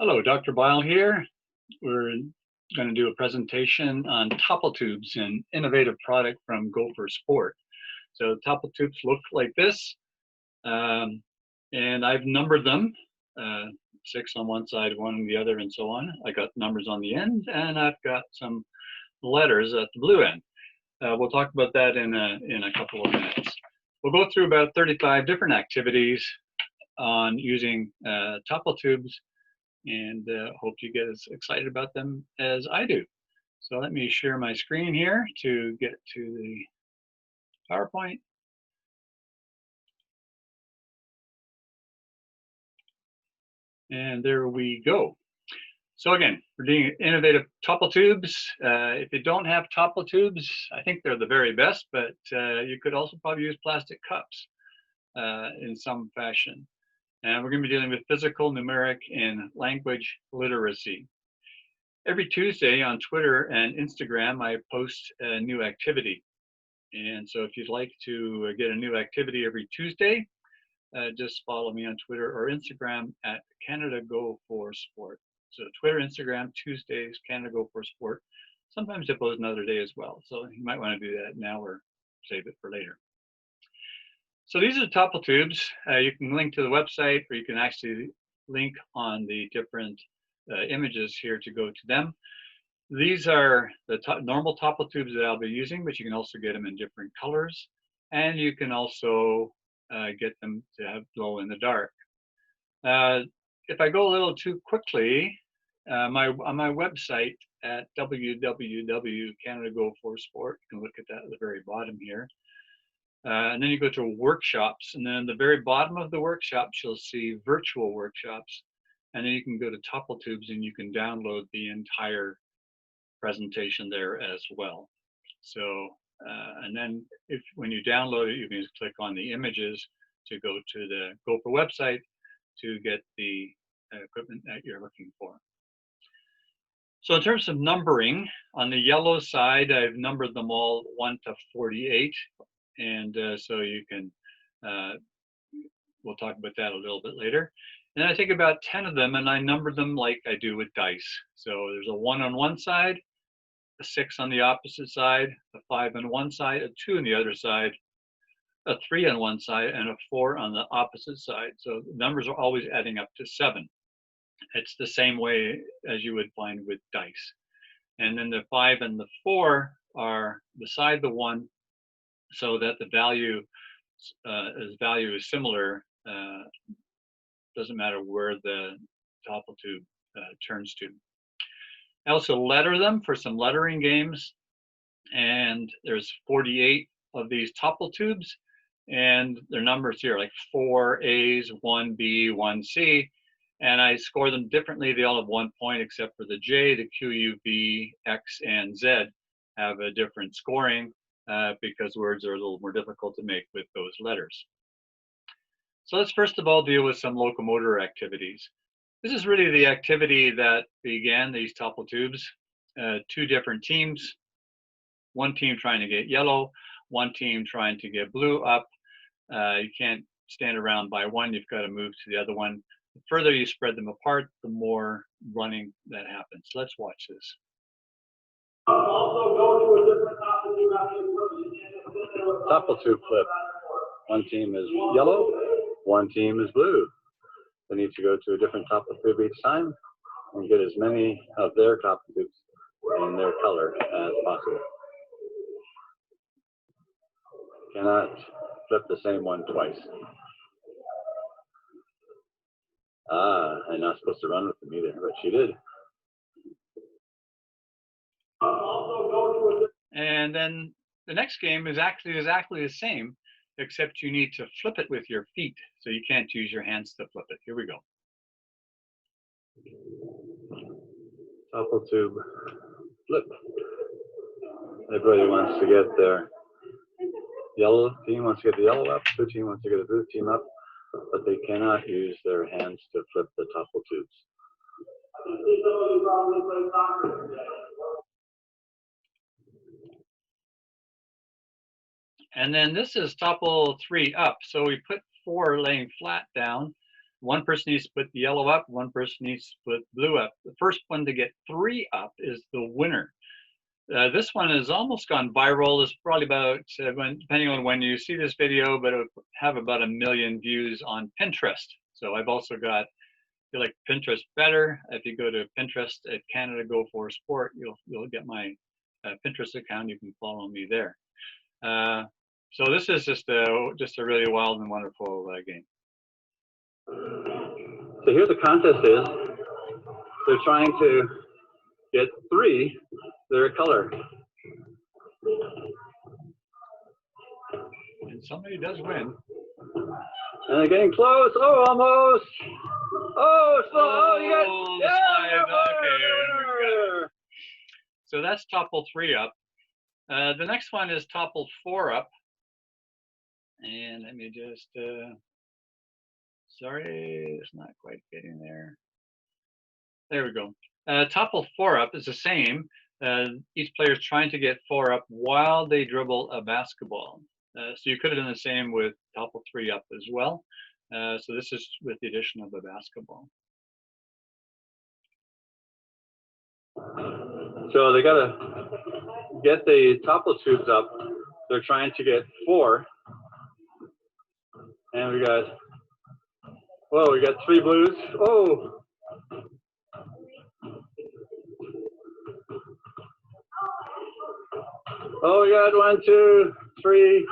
Hello, Dr. Bile here. We're going to do a presentation on Toppletubes, an innovative product from Gopher Sport. So Toppletubes look like this, and I've numbered them, 6 on one side, 1 on the other, and so on. I got numbers on the end, and I've got some letters at the blue end. We'll talk about that in a couple of minutes. We'll go through about 35 different activities on using Toppletubes, and hope you get as excited about them as I do. So let me share my screen here to get to the PowerPoint. And there we go. So again, we're doing innovative Toppletubes. If you don't have Toppletubes, I think they're the very best, but you could also probably use plastic cups in some fashion. And we're going to be dealing with physical, numeric, and language literacy. Every Tuesday on Twitter and Instagram, I post a new activity. And so if you'd like to get a new activity every Tuesday, just follow me on Twitter or Instagram at Canada Go for Sport. So Twitter, Instagram, Tuesdays, Canada Go for Sport. Sometimes I post another day as well. So you might want to do that now or save it for later. So these are the Toppletubes. You can link to the website, or you can actually link on the different images here to go to them. These are the normal Toppletubes that I'll be using, but you can also get them in different colors, and you can also get them to have glow in the dark. If I go a little too quickly, on my website at www.canadagoforsport, you can look at that at the very bottom here. And then you go to workshops, and then at the very bottom of the workshops, you'll see virtual workshops. And then you can go to Toppletubes and you can download the entire presentation there as well. So, and then when you download it, you can just click on the images to go to the Gopher website to get the equipment that you're looking for. So in terms of numbering, on the yellow side, I've numbered them all 1 to 48. And so you can, we'll talk about that a little bit later. And I take about 10 of them and I number them like I do with dice. So there's a 1 on one side, a 6 on the opposite side, a 5 on one side, a 2 on the other side, a 3 on one side, and a 4 on the opposite side. So the numbers are always adding up to 7. It's the same way as you would find with dice. And then the 5 and the 4 are beside the 1, so that the value is similar. Doesn't matter where the Toppletube turns to. I also letter them for some lettering games, and there's 48 of these Toppletubes, and their numbers here like 4 A's, 1 B, 1 C, and I score them differently. They all have 1 point except for the J, the Q, U, V, X, and Z have a different scoring because words are a little more difficult to make with those letters. So let's first of all deal with some locomotor activities. This is really the activity that began these Toppletubes. 2 different teams, 1 team trying to get yellow, 1 team trying to get blue up. You can't stand around by one, you've got to move to the other one. The further you spread them apart, the more running that happens. Let's watch this. Also go to a different Toppletube flip. 1 team is yellow, 1 team is blue. They need to go to a different Toppletube each time and get as many of their Toppletubes in their color as possible. Cannot flip the same one twice. I'm not supposed to run with them either, but she did. And then the next game is actually exactly the same, except you need to flip it with your feet, so you can't use your hands to flip it. Here we go. Toppletube flip. Everybody wants to get their yellow team wants to get the yellow up, blue team wants to get the blue team up, but they cannot use their hands to flip the Toppletubes. And then this is topple 3 up. So we put 4 laying flat down. One person needs to put the yellow up, one person needs to put blue up. The first one to get 3 up is the winner. This one has almost gone viral. It's probably about, depending on when you see this video, but it would have about 1 million views on Pinterest. So I've also got, if you like Pinterest better, if you go to Pinterest at Canada Go for Sport, you'll get my Pinterest account. You can follow me there. So this is just a really wild and wonderful game. So here the contest is, they're trying to get 3 that are color. And somebody does win. And they're getting close. Oh, almost. Oh, you got, yeah, okay. So that's topple 3 up. The next one is topple 4 up. And let me just, sorry, it's not quite getting there. There we go. Topple 4 up is the same. Each player is trying to get 4 up while they dribble a basketball. So you could have done the same with topple 3 up as well. So this is with the addition of a basketball. So they gotta get the Toppletubes up. They're trying to get 4. And we got 3 blues. Oh. Oh, we got 1, 2, 3.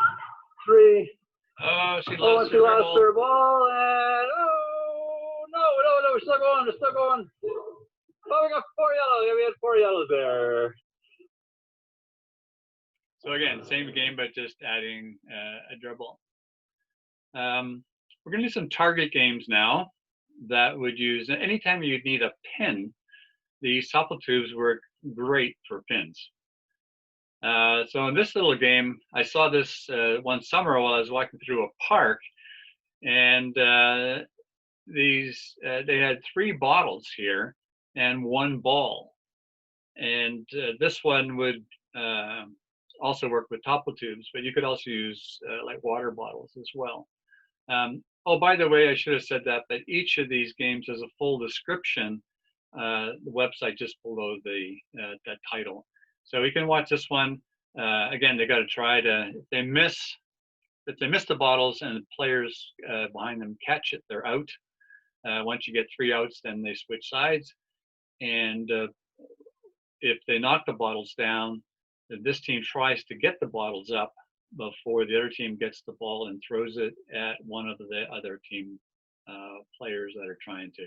Oh, she lost her ball, and no, we're still going. Oh, we got 4 yellows. Yeah, we had 4 yellows there. So again, same game, but just adding a dribble. We're going to do some target games now that would use, anytime you'd need a pin, these Toppletubes work great for pins. So in this little game, I saw this one summer while I was walking through a park, and they had 3 bottles here and 1 ball. And this one would also work with Toppletubes, but you could also use like water bottles as well. Oh, by the way, I should have said that each of these games has a full description, the website just below that title. So you can watch this one. Again, they got to try to, if they miss the bottles and the players behind them catch it, they're out. Once you get 3 outs, then they switch sides. And if they knock the bottles down, this team tries to get the bottles up before the other team gets the ball and throws it at one of the other team players that are trying to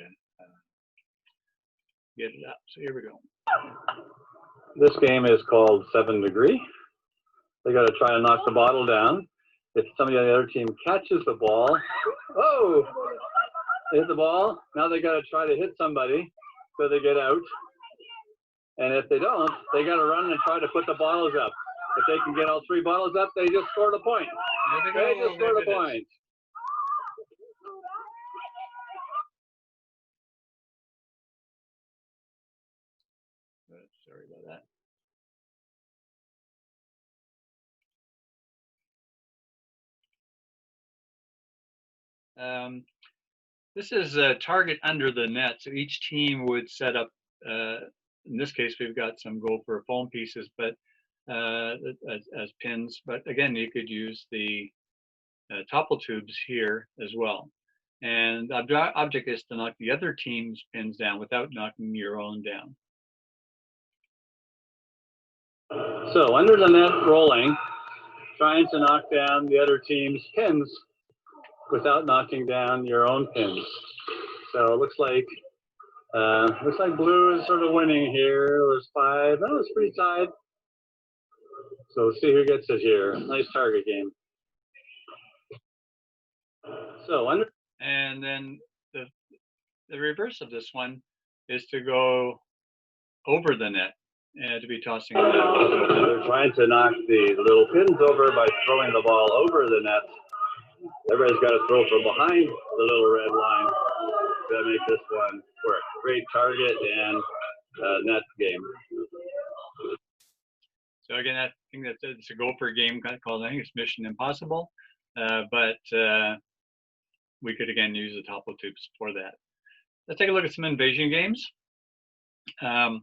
get it up. So here we go. This game is called 7 Degree. They got to try to knock the bottle down. If somebody on the other team catches the ball, oh, they hit the ball. Now they got to try to hit somebody so they get out. And if they don't, they got to run and try to put the bottles up. If they can get all 3 bottles up, they just scored a point. They just scored a point. Sorry about that. This is a target under the net. So each team would set up, in this case, we've got some gopher foam pieces, but as pins. But again, you could use the Toppletubes here as well. And the object is to knock the other team's pins down without knocking your own down. So under the net rolling, trying to knock down the other team's pins without knocking down your own pins. So it looks like blue is sort of winning here. There's 5. That was pretty tied. So we'll see who gets it here. Nice target game. So and then the reverse of this one is to go over the net and to be tossing it out. They're trying to knock the little pins over by throwing the ball over the net. Everybody's got to throw from behind the little red line to make this one work. Great target and net game. So again, I think that it's a gopher game called, I think it's Mission Impossible, but we could again use the Toppletubes for that. Let's take a look at some invasion games. For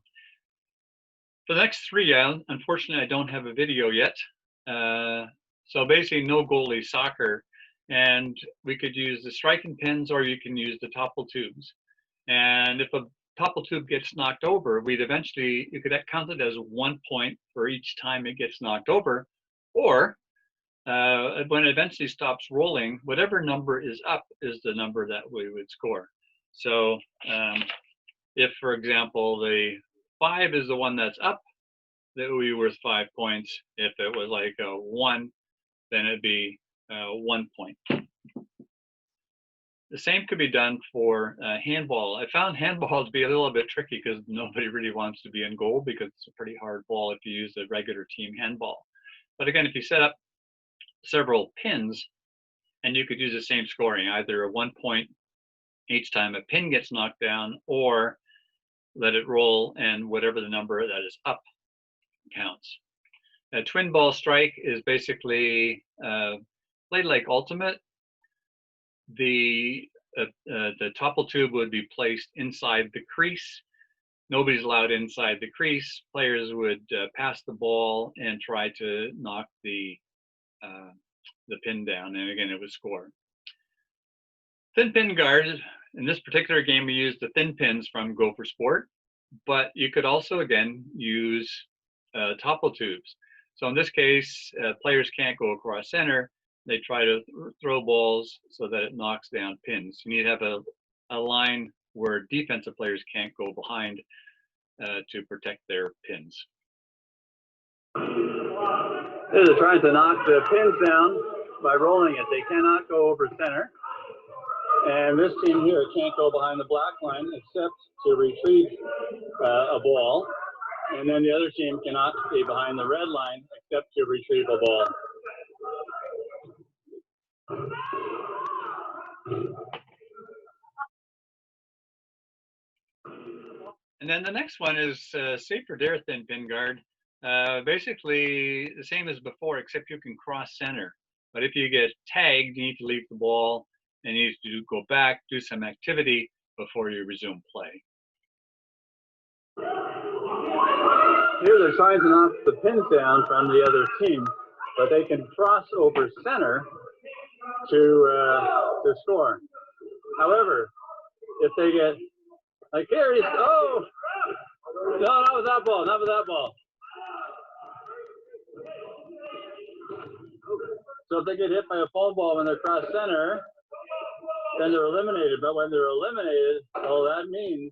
the next three, unfortunately, I don't have a video yet. So basically, no goalie soccer, and we could use the striking pins, or you can use the Toppletubes. And if a Toppletube gets knocked over, you could count it as 1 point for each time it gets knocked over, or when it eventually stops rolling, whatever number is up is the number that we would score. So if, for example, the 5 is the one that's up, that would be worth 5 points. If it was like a 1, then it'd be 1 point. The same could be done for handball. I found handball to be a little bit tricky because nobody really wants to be in goal because it's a pretty hard ball if you use a regular team handball. But again, if you set up several pins, and you could use the same scoring, either a 1 point each time a pin gets knocked down, or let it roll and whatever the number that is up counts. A twin ball strike is basically played like ultimate. The Toppletube would be placed inside the crease. Nobody's allowed inside the crease. Players would pass the ball and try to knock the pin down, and again, it would score. Thin pin guard. In this particular game, we used the thin pins from Go for Sport, but you could also, again, use Toppletubes. So in this case, players can't go across center. They try to throw balls so that it knocks down pins. You need to have a line where defensive players can't go behind to protect their pins. They're trying to knock the pins down by rolling it. They cannot go over center. And this team here can't go behind the black line except to retrieve a ball. And then the other team cannot stay behind the red line except to retrieve a ball. And then the next one is Safer Dare Thin Pin Guard. Basically the same as before, except you can cross center. But if you get tagged, you need to leave the ball and you need to go back, do some activity before you resume play. Here they're trying to knock the pins down from the other team, but they can cross over center to score. However, if they get like here, oh no, not with that ball, not with that ball. So if they get hit by a foul ball when they're cross center, then they're eliminated. But when they're eliminated, all that means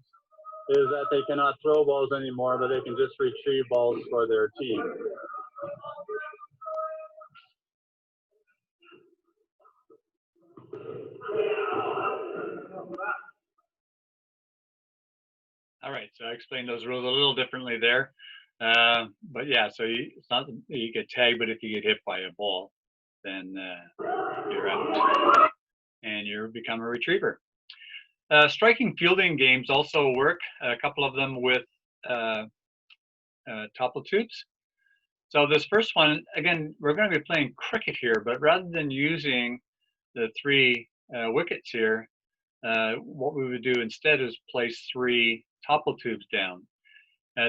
is that they cannot throw balls anymore, but they can just retrieve balls for their team. All right, so I explained those rules a little differently there. But yeah, so it's not that you get tagged, but if you get hit by a ball, then you're out and you become a retriever. Striking fielding games also work, a couple of them with Toppletubes. So this first one, again, we're going to be playing cricket here, but rather than using the 3 wickets here, what we would do instead is place 3 Toppletubes down.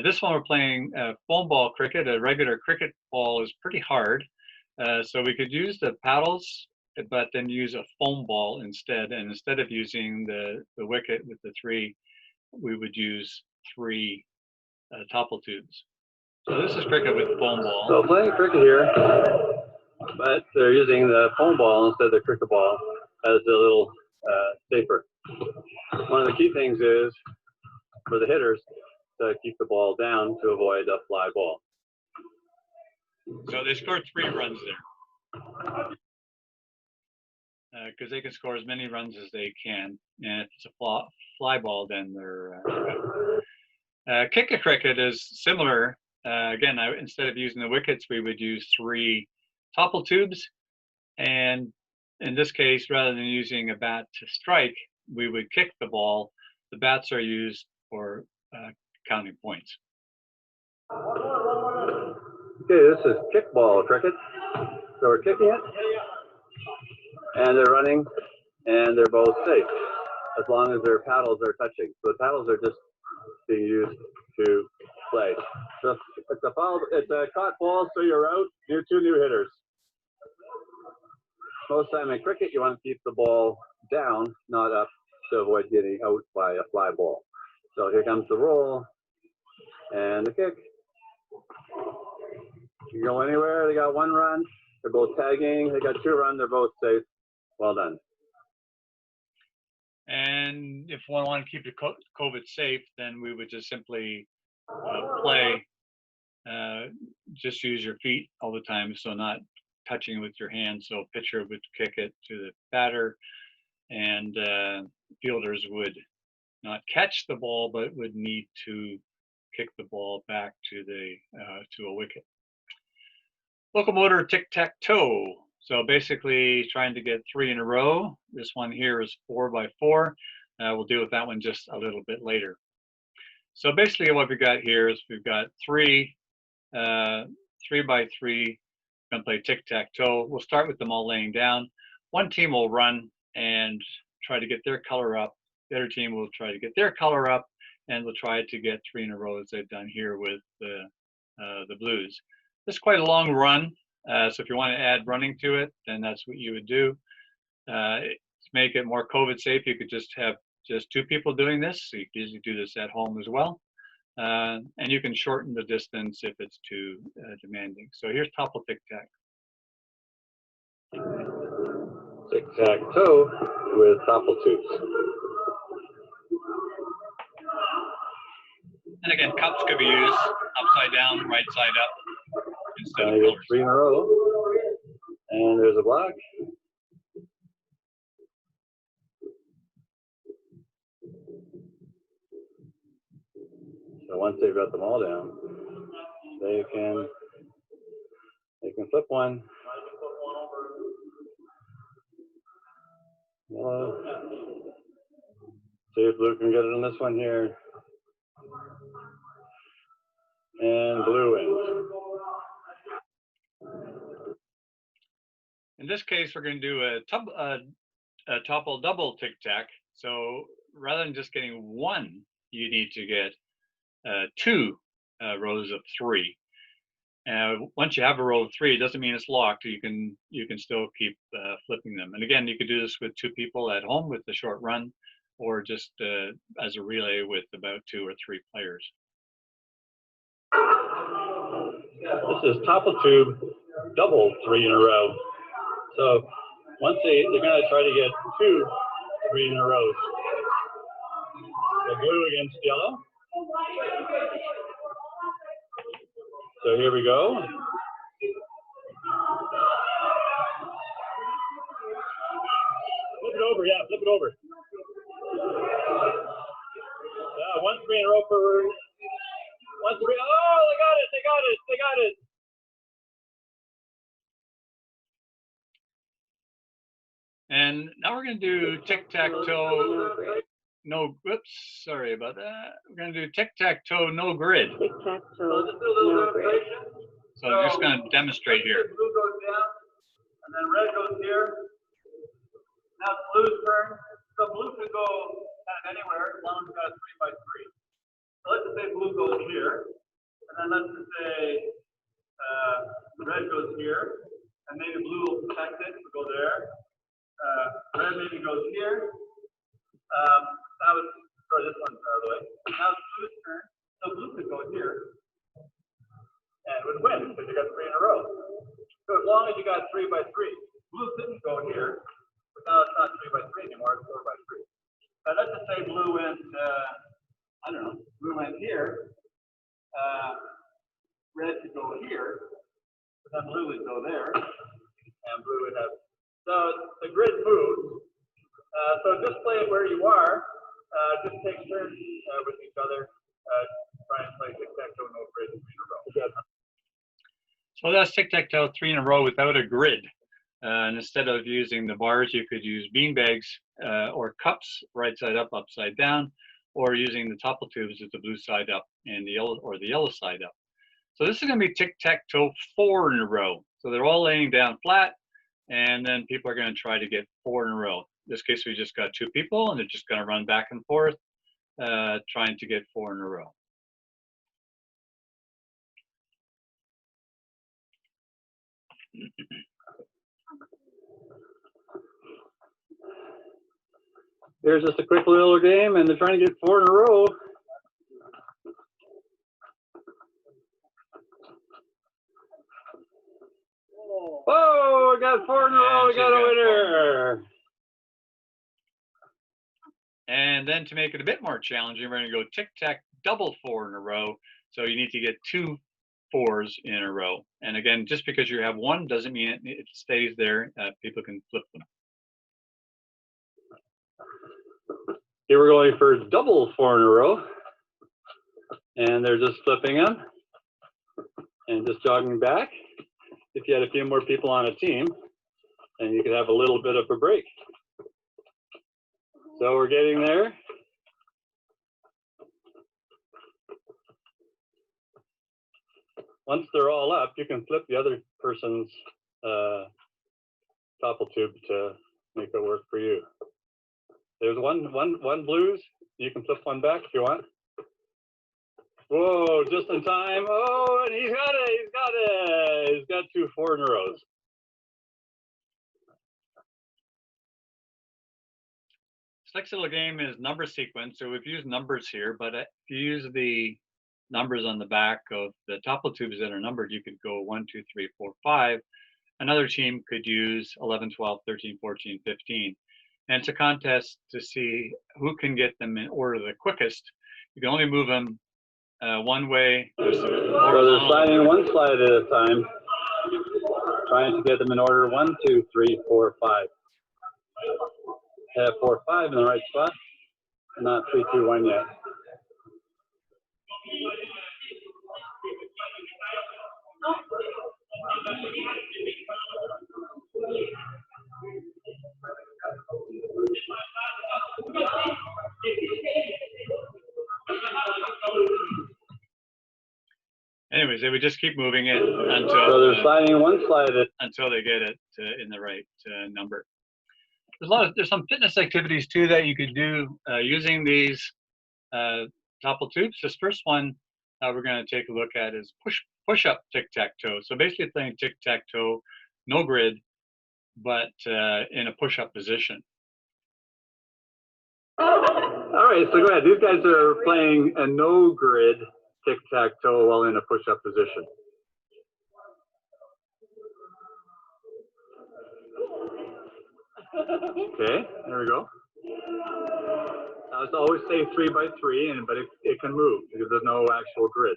This one we're playing foam ball cricket. A regular cricket ball is pretty hard, so we could use the paddles, but then use a foam ball instead. And instead of using the wicket with the 3, we would use 3 Toppletubes. So this is cricket with foam ball. So playing cricket here, but they're using the foam ball instead of the cricket ball as a little safer. One of the key things is for the hitters to keep the ball down to avoid a fly ball. So they scored 3 runs there. Because they can score as many runs as they can, and if it's a fly ball, then they're out. Kick a cricket is similar. Again, instead of using the wickets, we would use 3 Toppletubes, and in this case, rather than using a bat to strike, we would kick the ball. The bats are used for counting points. Okay, this is kickball cricket. So we're kicking it, and they're running and they're both safe as long as their paddles are touching. So the paddles are just being used to play. So it's a foul, it's a caught ball, so you're out. You're 2 new hitters. Most time in cricket, you want to keep the ball down, not up, to avoid getting out by a fly ball. So here comes the roll and the kick. You go anywhere. They got 1 run. They're both tagging. They got 2 runs. They're both safe. Well done. And if one wanted to keep the COVID safe, then we would just simply play. Just use your feet all the time, so not touching with your hands. So pitcher would kick it to the batter, and fielders would not catch the ball, but would need to kick the ball back to the to a wicket. Locomotor tic-tac-toe. So basically trying to get 3 in a row. This one here is 4 by 4. We'll deal with that one just a little bit later. So basically what we've got here is we've got 3 by 3. We're going to play tic-tac-toe. We'll start with them all laying down. One team will run and try to get their color up. The other team will try to get their color up, and we'll try to get 3 in a row as they've done here with the Blues. This is quite a long run, so if you want to add running to it, then that's what you would do. To make it more COVID safe, you could just have just 2 people doing this. So you can easily do this at home as well. And you can shorten the distance if it's too demanding. So here's topple tic-tac. Tic-tac-toe with Toppletubes. And again, cups could be used upside down, right side up, instead of Get colors. 3 in a row. And there's a block. So once they've got them all down, they can flip one. Yellow. See if blue can get it on this one here. And blue wins. In this case, we're going to do a topple double tic-tac. So rather than just getting 1, you need to get 2 rows of 3. Once you have a row of 3, it doesn't mean it's locked. You can still keep flipping them. And again, you could do this with 2 people at home with the short run, or just as a relay with about 2 or 3 players. This is Toppletube double 3 in a row. So once they're going to try to get 2 3 in a row. So blue against yellow. So here we go. Flip it over, yeah, flip it over. Yeah, 1 3 in a row for 1 3. Oh, they got it, they got it, they got it. And now we're going to do tic-tac-toe. No, whoops, sorry about that. We're going to do tic-tac-toe, no grid. Tic-tac-toe, no grid. So I'm just going to demonstrate here. Blue goes down, and then red goes here. Now it's blue's turn. So blue can go kind of anywhere as long as it's got a 3 by 3. So let's just say blue goes here, and then let's just say red goes here, and maybe blue will protect it, so go there. Red maybe goes here. That was, sorry, this one's out of the way. Now it's blue's turn. So blue could go here and would win because you got 3 in a row. So as long as you got 3 by 3, blue couldn't go here, but now it's not 3 by 3 anymore, it's 4 by 3. Now let's just say blue went, I don't know, blue went here. Red could go here, but then blue would go there, and blue would have. So the grid moves. So just play it where you are. Just take turns with each other. Try and play tic-tac-toe, no grid 3 in a row. So that's tic-tac-toe 3 in a row without a grid. And instead of using the bars, you could use beanbags or cups, right side up, upside down, or using the Toppletubes with the blue side up and the yellow side up. So this is going to be tic-tac-toe 4 in a row. So they're all laying down flat, and then people are going to try to get 4 in a row. this case, we just got 2 people, and they're just going to run back and forth, trying to get 4 in a row. Here's just a quick little game, and they're trying to get 4 in a row. Oh, we got 4 in a row. We got a winner. And then to make it a bit more challenging, we're going to go tic-tac double 4 in a row. So you need to get 2 4s in a row. And again, just because you have 1 doesn't mean it stays there. People can flip them. Here we're going for double 4 in a row. And they're just flipping them and just jogging back. If you had a few more people on a team, and you could have a little bit of a break. So we're getting there. Once they're all up, you can flip the other person's topple tube to make it work for you. There's one blues. You can flip one back if you want. Whoa, just in time. Oh, and he's got it. He's got it. He's got 2 4 in a row. This next little game is number sequence. So we've used numbers here, but if you use the numbers on the back of the Toppletubes that are numbered, you could go 1, 2, 3, 4, 5. Another team could use 11, 12, 13, 14, 15. And it's a contest to see who can get them in order the quickest. You can only move them one way. So they're sliding one slide at a time, trying to get them in order 1, 2, 3, 4, 5. Have 4, 5 in the right spot, not 3, 2, 1 yet. Anyways, they would just keep moving it until so they're sliding one slide until they get it in the right number. There's some fitness activities too that you could do using these Toppletubes. This first one we're going to take a look at is push-up tic-tac-toe. So basically playing tic-tac-toe, no grid, but in a push-up position. All right, so go ahead. These guys are playing a no grid tic-tac-toe while in a push-up position. Okay, there we go. Now it's always say 3 by 3, but it can move because there's no actual grid.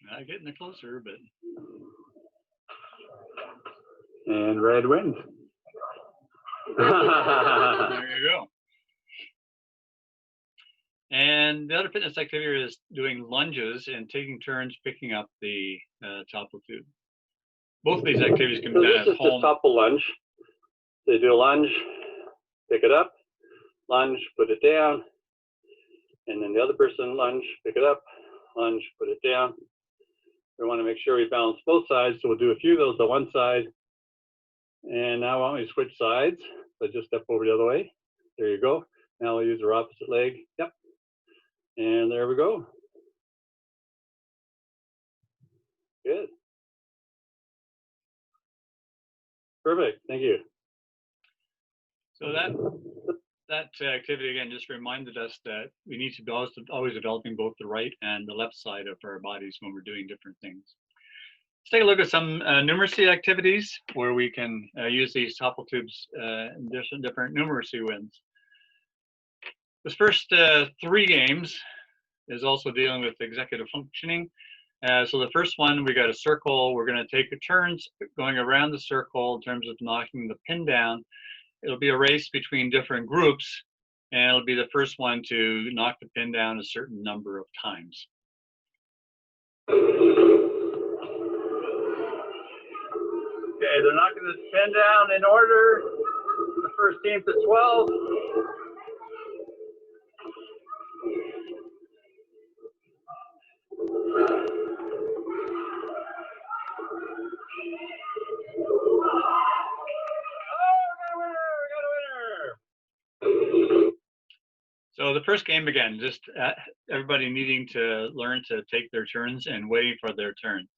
Not getting it closer, but. And red wins. There you go. And the other fitness activity is doing lunges and taking turns picking up the Toppletube. Both of these activities can be done at home. This is a topple lunge. They do a lunge, pick it up, lunge, put it down, and then the other person lunge, pick it up, lunge, put it down. We want to make sure we balance both sides, so we'll do a few of those on one side. And now I want you to switch sides, so just step over the other way. There you go. Now we'll use our opposite leg. Yep. And there we go. Good. Perfect. Thank you. So that activity again just reminded us that we need to be always developing both the right and the left side of our bodies when we're doing different things. Let's take a look at some numeracy activities where we can use these Toppletubes in different numeracy wins. This first 3 games is also dealing with executive functioning. So the first one, we got a circle. We're going to take turns going around the circle in terms of knocking the pin down. It'll be a race between different groups, and it'll be the first one to knock the pin down a certain number of times. Okay, they're knocking this pin down in order. The first team to 12. So the first game again, just everybody needing to learn to take their turns and waiting for their turn.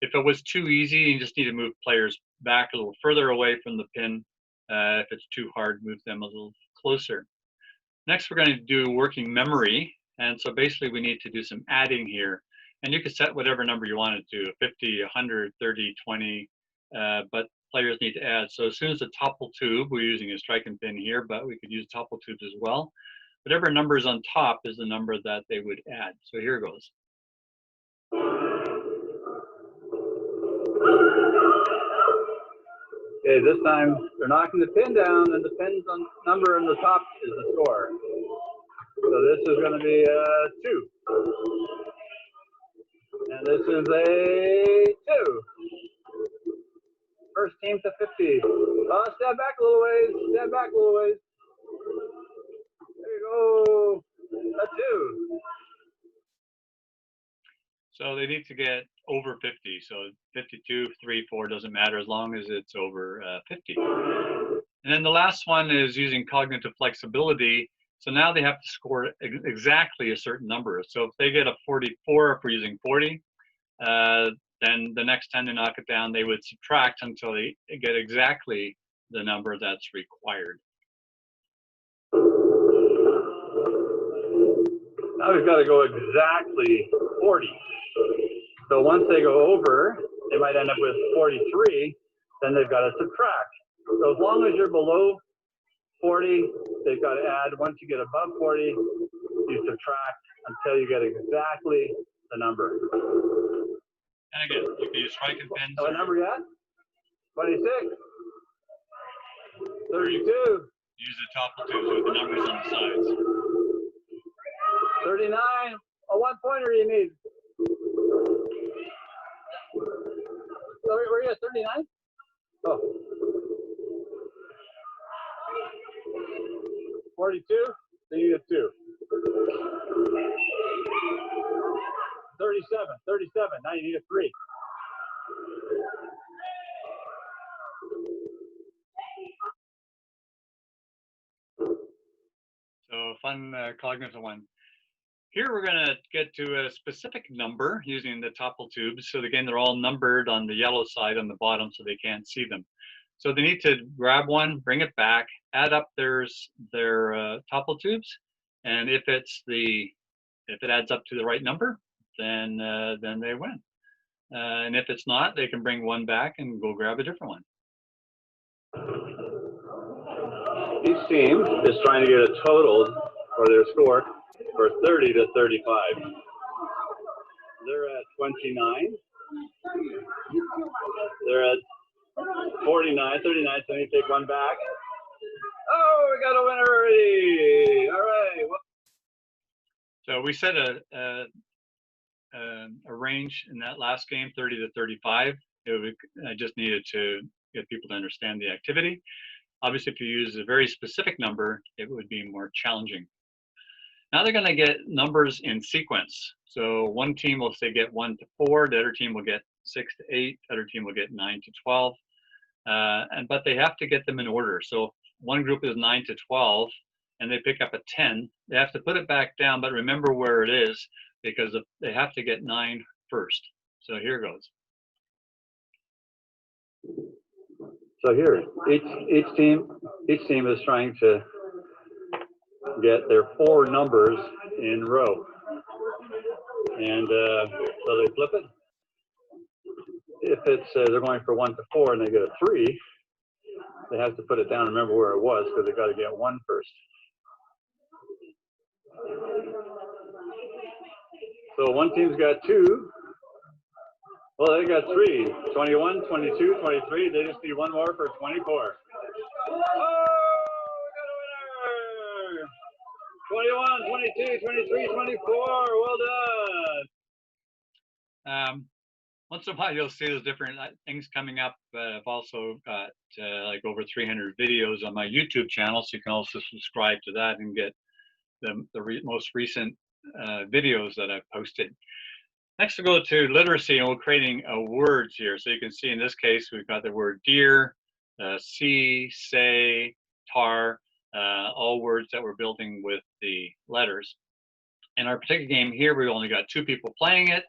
If it was too easy, you just need to move players back a little further away from the pin. If it's too hard, move them a little closer. Next, we're going to do working memory. And so basically we need to do some adding here. And you can set whatever number you want to do, 50, 100, 30, 20, but players need to add. So as soon as the topple tube, we're using a strike and pin here, but we could use topple tubes as well. Whatever number is on top is the number that they would add. So here goes. Okay, this time they're knocking the pin down, and the pin's on number on the top is the score. So this is going to be a 2. And this is a 2. First team to 50. Step back a little ways. Step back a little ways. There you go. A 2. So they need to get over 50. So 52, 3, 4 doesn't matter as long as it's over 50. And then the last one is using cognitive flexibility. So now they have to score exactly a certain number. So if they get a 44, if we're using 40, then the next time they knock it down, they would subtract until they get exactly the number that's required. Now we've got to go exactly 40. So once they go over, they might end up with 43, then they've got to subtract. So as long as you're below 40, they've got to add. Once you get above 40, you subtract until you get exactly the number. And again, you can use strike and pins. What number you at? 26. 32. Use the topple tubes with the numbers on the sides. 39. A 1-pointer you need. So were you at 39? Oh. 42. So you need a 2. 37. 37. Now you need a 3. So fun cognitive one. Here we're going to get to a specific number using the topple tubes. So again, they're all numbered on the yellow side on the bottom so they can't see them. So they need to grab one, bring it back, add up their topple tubes, and if it adds up to the right number, then they win. And if it's not, they can bring one back and go grab a different one. Each team is trying to get a total for their score for 30 to 35. They're at 29. They're at 49, 39, so you take one back. Oh, we got a winner already. All right. So we set a range in that last game, 30 to 35. I just needed to get people to understand the activity. Obviously, if you use a very specific number, it would be more challenging. Now they're going to get numbers in sequence. So one team will say get 1 to 4, the other team will get 6 to 8, the other team will get 9 to 12. But they have to get them in order. So one group is 9 to 12, and they pick up a 10. They have to put it back down, but remember where it is, because they have to get 9 first. So here goes. So here, each team is trying to get their 4 numbers in row, and so they flip it. If it's they're going for 1 to 4 and they get a 3, they have to put it down and remember where it was because they got to get 1 first. So one team's got 2. Well, they got 3. 21, 22, 23. They just need 1 more for 24. Oh, we got a winner! 21, 22, 23, 24. Well done. once in a while you'll see those different things coming up. I've also got like over 300 videos on my YouTube channel, so you can also subscribe to that and get the most recent videos that I've posted. Next, we'll go to literacy, and we're creating words here. So you can see in this case, we've got the word deer, see, say, tar, all words that we're building with the letters. In our particular game here, we've only got 2 people playing it.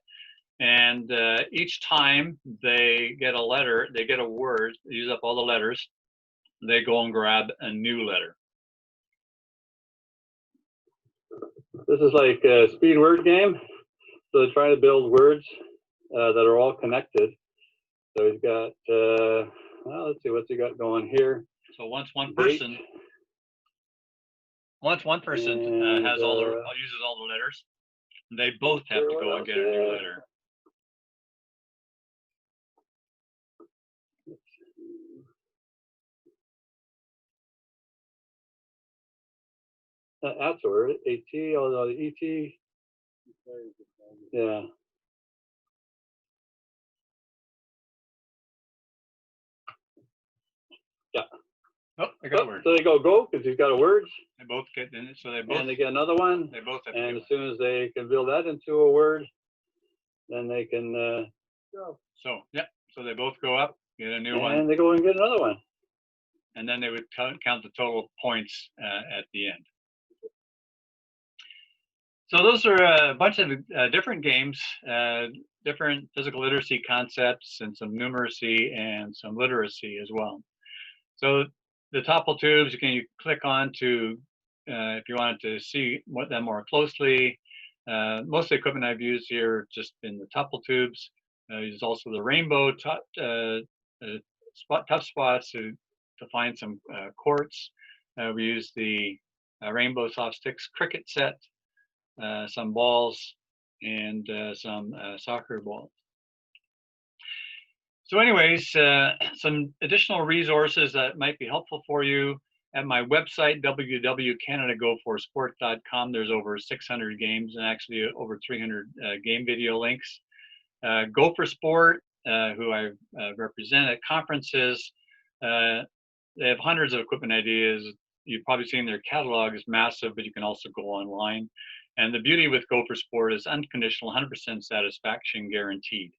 And each time they get a letter, they get a word, they use up all the letters, they go and grab a new letter. This is like a speed word game. So they try to build words that are all connected. So he's got, well, let's see what's he got going here. So once one person has all the uses all the letters, they both have to go and get a new letter. That's a word, AT, although the ET. Yeah. Yeah. Oh, I got a word. So they go because he's got a word. They both get in it, so they both. And they get another one. They both have. And as soon as they can build that into a word, then they can go. So yeah, so they both go up, get a new one. And they go and get another one. And then they would count the total points at the end. So those are a bunch of different games, different physical literacy concepts, and some numeracy and some literacy as well. So the Toppletubes, you click on to, if you wanted to see them more closely. Most of the equipment I've used here just in the Toppletubes. There's also the rainbow tough spots to find some courts. We use the rainbow soft sticks cricket set, some balls, and some soccer balls. So anyways, some additional resources that might be helpful for you. At my website, www.canadagoforsport.com, there's over 600 games and actually over 300 game video links. Go for Sport, who I represent at conferences, they have hundreds of equipment ideas. You've probably seen their catalog is massive, but you can also go online. And the beauty with Go for Sport is unconditional, 100% satisfaction guaranteed.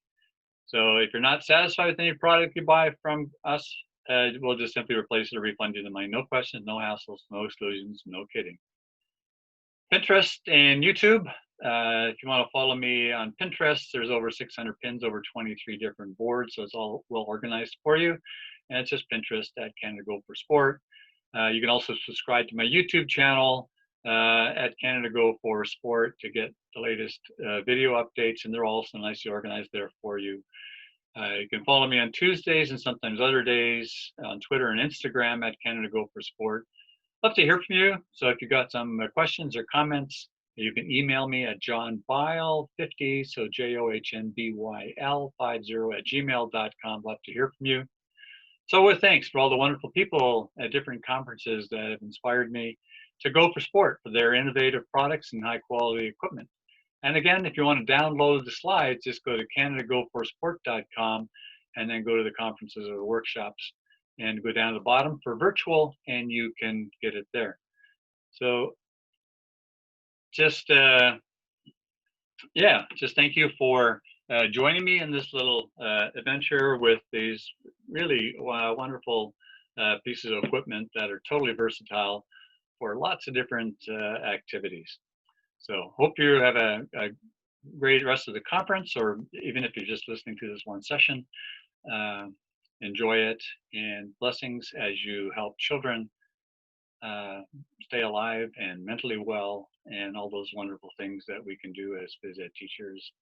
So if you're not satisfied with any product you buy from us, we'll just simply replace it or refund you the money. No questions, no hassles, no exclusions, no kidding. Pinterest and YouTube. If you want to follow me on Pinterest, there's over 600 pins, over 23 different boards, so it's all well organized for you. And it's just Pinterest at Canada Go for Sport. You can also subscribe to my YouTube channel at Canada Go for Sport to get the latest video updates, and they're also nicely organized there for you. You can follow me on Tuesdays and sometimes other days on Twitter and Instagram at Canada Go for Sport. Love to hear from you. So if you got some questions or comments, you can email me at johnbyl50, so JOHNBYL50 @gmail.com. Love to hear from you. So with thanks for all the wonderful people at different conferences that have inspired me to go for sport for their innovative products and high quality equipment. And again, if you want to download the slides, just go to canadagoforsport.com and then go to the conferences or the workshops and go down to the bottom for virtual, and you can get it there. So just thank you for joining me in this little adventure with these really wonderful pieces of equipment that are totally versatile for lots of different activities. So hope you have a great rest of the conference, or even if you're just listening to this one session, enjoy it, and blessings as you help children stay alive and mentally well, and all those wonderful things that we can do as phys ed teachers